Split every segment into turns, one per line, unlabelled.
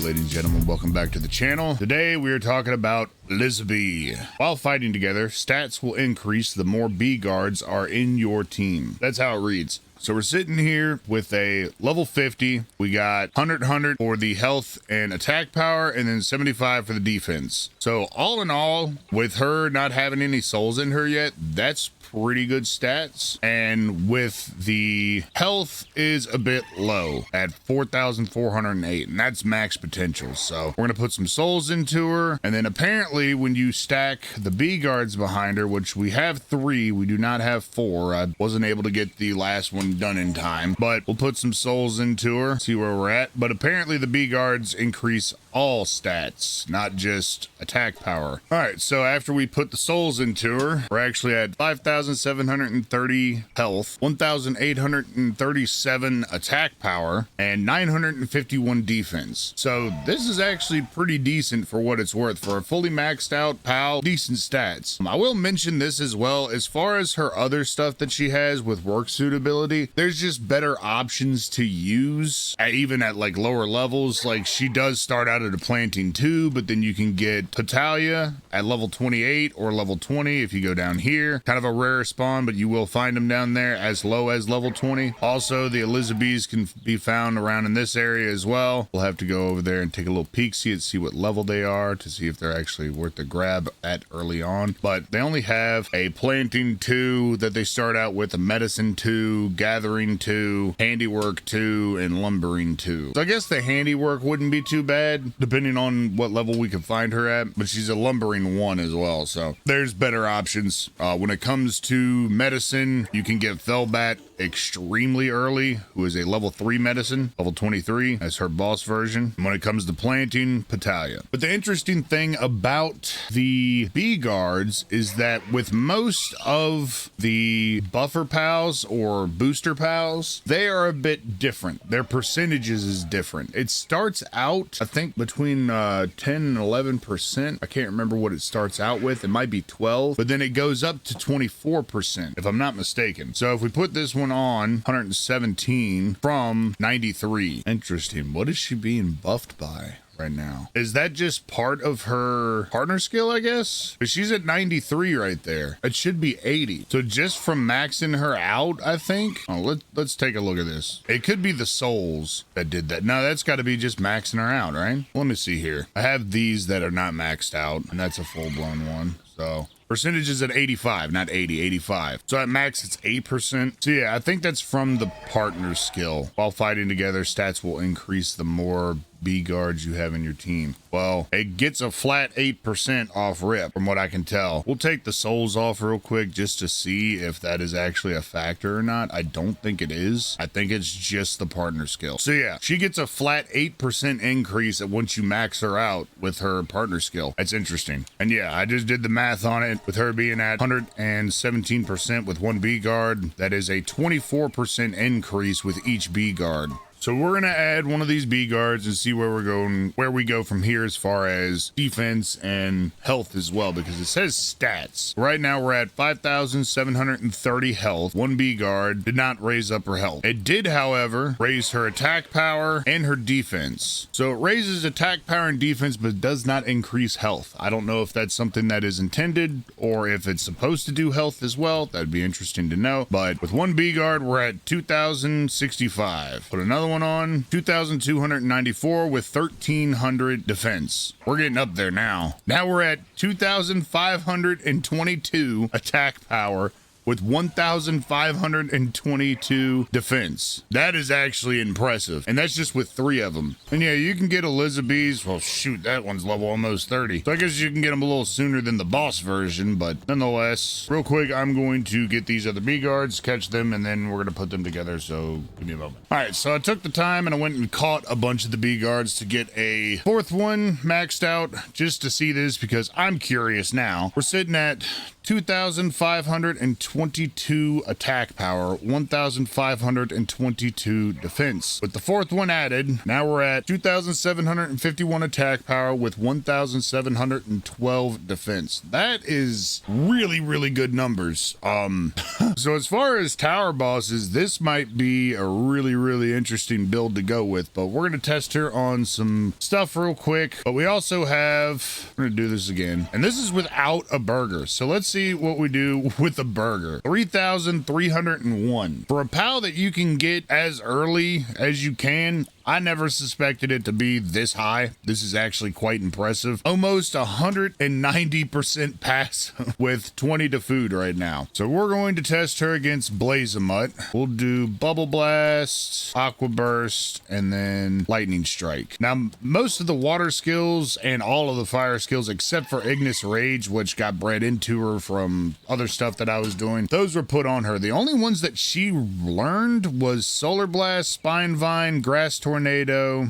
ladies and gentlemen, welcome back to the channel. Today we are talking about Elizabee. While fighting together, stats will increase the more Beegardes are in your team. That's how it reads. So we're sitting here with a level 50. We got 100 for the health and attack power, and then 75 for the defense. So all in all, with her not having any souls in her yet, that's pretty good stats. And with the health is a bit low at 4,408, and that's max potential. So we're gonna put some souls into her, and then apparently when you stack the Beegardes behind her, which we have 3, we do not have 4. I wasn't able to get the last one done in time, but we'll put some souls into her, see where we're at. But apparently the Beegardes increase all stats, not just attack power. All right, so after we put the souls into her, we're actually at 5,730 health, 1,837 attack power, and 951 defense. So this is actually pretty decent for what it's worth. For a fully maxed out PAL, decent stats. I will mention this as well, as far as her other stuff that she has with work suitability, there's just better options to use, even at like lower levels. Like she does start out at a planting 2, but then you can get Petalia at level 28 or level 20 if you go down here. Kind of a rare spawn, but you will find them down there as low as level 20. Also, the Elizabees can be found around in this area as well. We'll have to go over there and take a little peek, see what level they are, to see if they're actually worth the grab at early on. But they only have a planting 2 that they start out with, a medicine 2, gathering 2, handiwork 2, and lumbering 2. So I guess the handiwork wouldn't be too bad, depending on what level we can find her at, but she's a lumbering 1 as well, so there's better options. When it comes to medicine, you can get Felbat extremely early, who is a level 3 medicine, level 23 as her boss version. And when it comes to planting, Petalia. But the interesting thing about the Beegardes is that with most of the buffer pals or booster pals, they are a bit different. Their percentages is different. It starts out, I think, between 10 and 11%. I can't remember what it starts out with. It might be 12, but then it goes up to 24%, if I'm not mistaken. So if we put this one on 117 from 93. Interesting. What is she being buffed by right now? Is that just part of her partner skill, I guess? But she's at 93 right there. It should be 80. So just from maxing her out, I think. Oh, let's take a look at this. It could be the souls that did that. No, that's got to be just maxing her out, right? Let me see here. I have these that are not maxed out, and that's a full-blown one. So percentage is at 85, not 80, 85. So at max, it's 8%. So yeah, I think that's from the partner skill. While fighting together, stats will increase the more Beegardes you have in your team. Well, it gets a flat 8% off rip from what I can tell. We'll take the souls off real quick just to see if that is actually a factor or not. I don't think it is. I think it's just the partner skill. So yeah, she gets a flat 8% increase once you max her out with her partner skill. That's interesting. And yeah, I just did the math on it. With her being at 117% with one Beegarde, that is a 24% increase with each Beegarde. So we're gonna add one of these Beegardes and see where we're going, where we go from here as far as defense and health as well, because it says stats. Right now we're at 5,730 health. One Beegarde did not raise up her health. It did, however, raise her attack power and her defense. So it raises attack power and defense, but does not increase health. I don't know if that's something that is intended or if it's supposed to do health as well. That'd be interesting to know. But with one Beegarde, we're at 2,065. Put another one on 2,294 with 1,300 defense. We're getting up there now. Now we're at 2,522 attack power with 1,522 defense. That is actually impressive. And that's just with 3 of them. And yeah, you can get Elizabees. Well, shoot, that one's level almost 30. So I guess you can get them a little sooner than the boss version, but nonetheless, real quick, I'm going to get these other Beegardes, catch them, and then we're gonna put them together, so give me a moment. All right, so I took the time and I went and caught a bunch of the Beegardes to get a 4th one maxed out, just to see this, because I'm curious now. We're sitting at 2,520 1,522 attack power, 1,522 defense. With the fourth one added, now we're at 2,751 attack power with 1,712 defense. That is really, really good numbers. So as far as tower bosses, this might be a really, really interesting build to go with, but we're going to test her on some stuff real quick. But we also have, we're going to do this again, and this is without a burger. So let's see what we do with a burger. 3,301 for a POW that you can get as early as you can. I never suspected it to be this high. This is actually quite impressive. Almost 190% pass with 20 to food right now. So we're going to test her against Elizabee. We'll do Bubble Blast, Aqua Burst, and then Lightning Strike. Now, most of the water skills and all of the fire skills, except for Ignis Rage, which got bred into her from other stuff that I was doing, those were put on her. The only ones that she learned was Solar Blast, Spine Vine, Grass Tornado,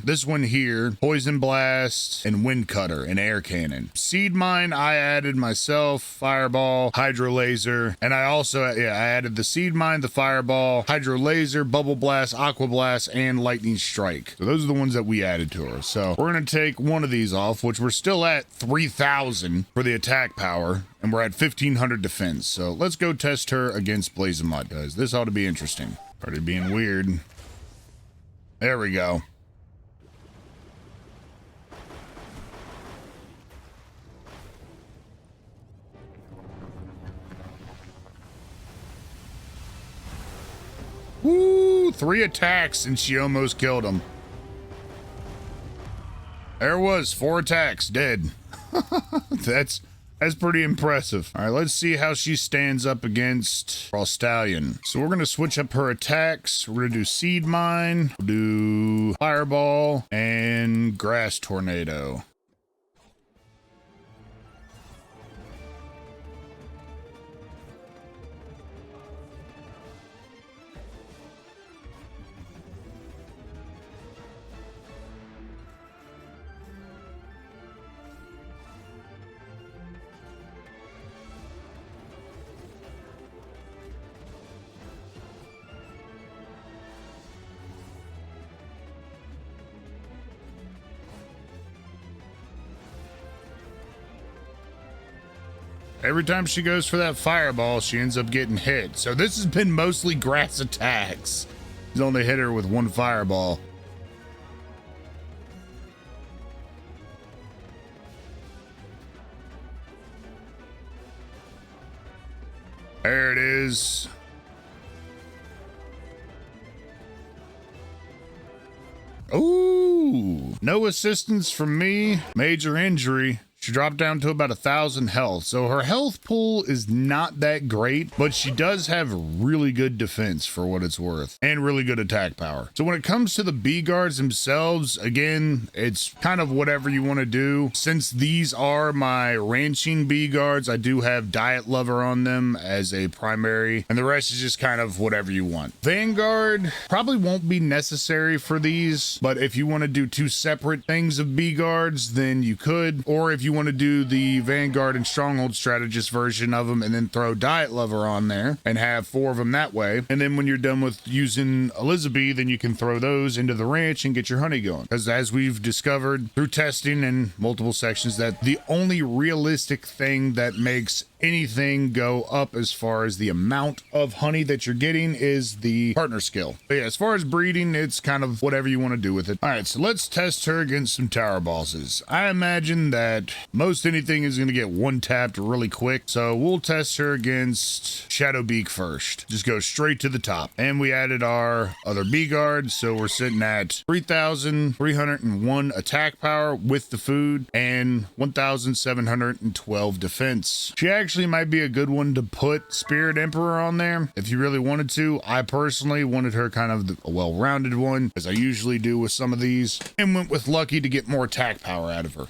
this one here, Poison Blast, and Wind Cutter, and Air Cannon. Seed Mine, I added myself, Fireball, Hydro Laser, and I also, I added the Seed Mine, the Fireball, Hydro Laser, Bubble Blast, Aqua Blast, and Lightning Strike. So those are the ones that we added to her. So we're going to take one of these off, which we're still at 3,000 for the attack power, and we're at 1,500 defense. So let's go test her against Elizabee, guys. This ought to be interesting. Started being weird. There we go. Woo! 3 attacks and she almost killed him. There was 4 attacks, dead. That's pretty impressive. All right, let's see how she stands up against Stallion. So we're going to switch up her attacks. We're going to do Seed Mine, we'll do Fireball, and Grass Tornado. Every time she goes for that fireball, she ends up getting hit. So this has been mostly grass attacks. He's only hit her with 1 fireball. There it is. Ooh, no assistance from me. Major injury. She dropped down to about 1,000 health. So her health pool is not that great, but she does have really good defense for what it's worth and really good attack power. So when it comes to the Beegardes themselves, again, it's kind of whatever you want to do. Since these are my ranching Beegardes, I do have Diet Lover on them as a primary, and the rest is just kind of whatever you want. Vanguard probably won't be necessary for these, but if you want to do 2 separate things of Beegardes, then you could. Or if you want to do the Vanguard and Stronghold Strategist version of them and then throw Diet Lover on there and have 4 of them that way. And then when you're done with using Elizabee, then you can throw those into the ranch and get your honey going. Because as we've discovered through testing in multiple sections, that the only realistic thing that makes anything go up as far as the amount of honey that you're getting is the partner skill. But yeah, as far as breeding, it's kind of whatever you want to do with it. All right, so let's test her against some tower bosses. I imagine that most anything is going to get 1-tapped really quick, so we'll test her against Shadowbeak first. Just go straight to the top. And we added our other Beegarde, so we're sitting at 3,301 attack power with the food and 1,712 defense. She actually might be a good one to put Spirit Emperor on there if you really wanted to. I personally wanted her kind of a well-rounded one, as I usually do with some of these, and went with Lucky to get more attack power out of her.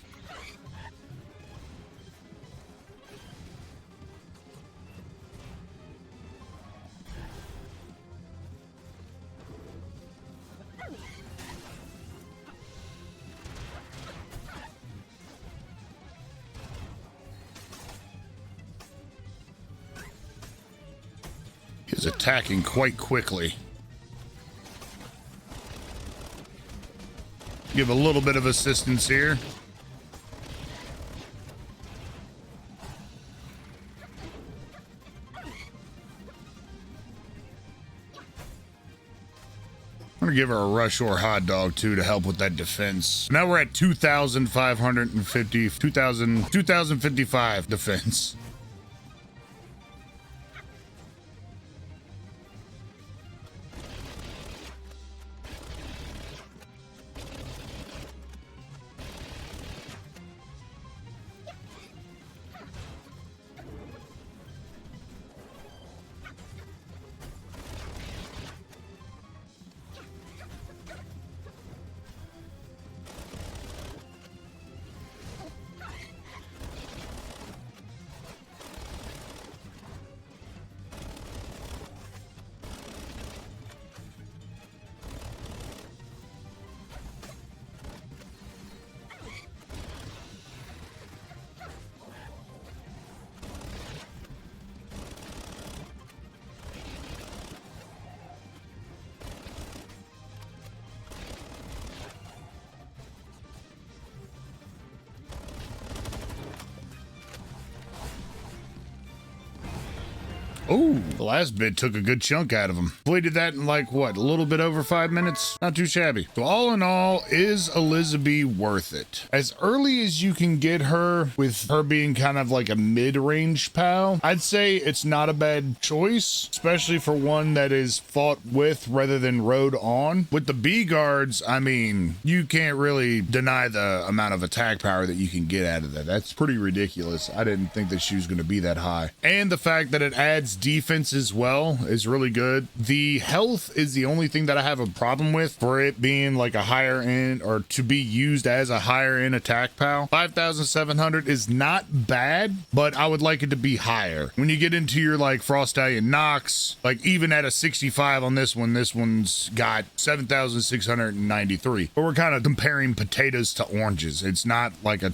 is attacking quite quickly. Give a little bit of assistance here. I'm gonna give her a rush or hot dog too to help with that defense. Now we're at 2,055 defense. Oh, the last bit took a good chunk out of him. We did that in like, what, a little bit over 5 minutes? Not too shabby. So all in all, is Elizabee worth it? As early as you can get her, with her being kind of like a mid-range pal, I'd say it's not a bad choice, especially for one that is fought with rather than rode on. With the Beegardes, I mean, you can't really deny the amount of attack power that you can get out of that. That's pretty ridiculous. I didn't think that she was going to be that high. And the fact that it adds defense as well is really good. The health is the only thing that I have a problem with for it being like a higher end, or to be used as a higher end attack pal. 5,700 is not bad, but I would like it to be higher. When you get into your like Frost Stallion Nox, like even at a 65 on this one's got 7,693. But we're kind of comparing potatoes to oranges. It's not like a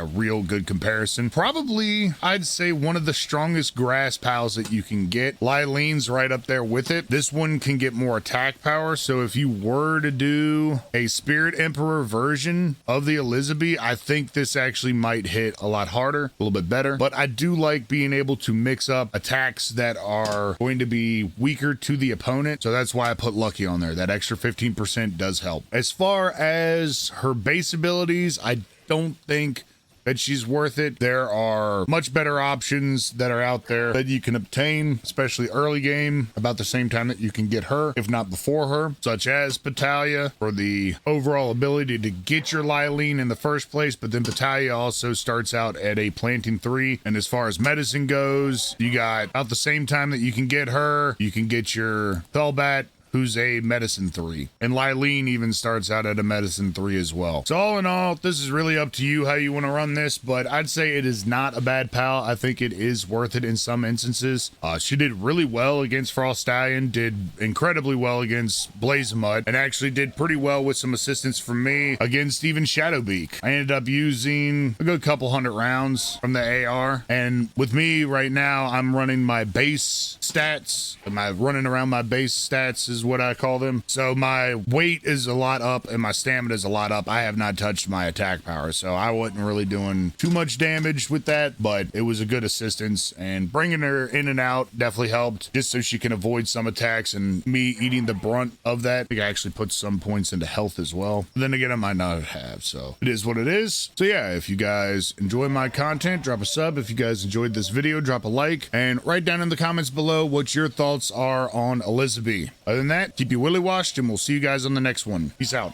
real good comparison. Probably I'd say one of the strongest grass pals that you can get. Lyleen's right up there with it. This one can get more attack power, so if you were to do a Spirit Emperor version of the Elizabee, I think this actually might hit a lot harder, a little bit better. But I do like being able to mix up attacks that are going to be weaker to the opponent, so that's why I put Lucky on there. That extra 15% does help. As far as her base abilities, I don't think that she's worth it. There are much better options that are out there that you can obtain, especially early game, about the same time that you can get her, if not before her, such as Petalia, for the overall ability to get your Lyleen in the first place. But then Petalia also starts out at a planting 3, and as far as medicine goes, you got about the same time that you can get her, you can get your Felbat, who's a medicine 3, and Lyleen even starts out at a medicine 3 as well. So all in all, this is really up to you how you want to run this, but I'd say it is not a bad pal. I think it is worth it in some instances. She did really well against Frost Stallion, did incredibly well against Blazemud, and actually did pretty well with some assistance from me against even Shadowbeak. I ended up using a good couple hundred rounds from the AR, and with me right now, I'm running my base stats. Running around my base stats is what I call them. So my weight is a lot up and my stamina is a lot up. I have not touched my attack power, so I wasn't really doing too much damage with that, but it was a good assistance, and bringing her in and out definitely helped, just so she can avoid some attacks and me eating the brunt of that. I think I actually put some points into health as well. But then again, I might not have, so it is what it is. So yeah, if you guys enjoy my content, drop a sub. If you guys enjoyed this video, drop a like, and write down in the comments below what your thoughts are on Elizabee. Other than that, keep your willy washed, and we'll see you guys on the next one. Peace out.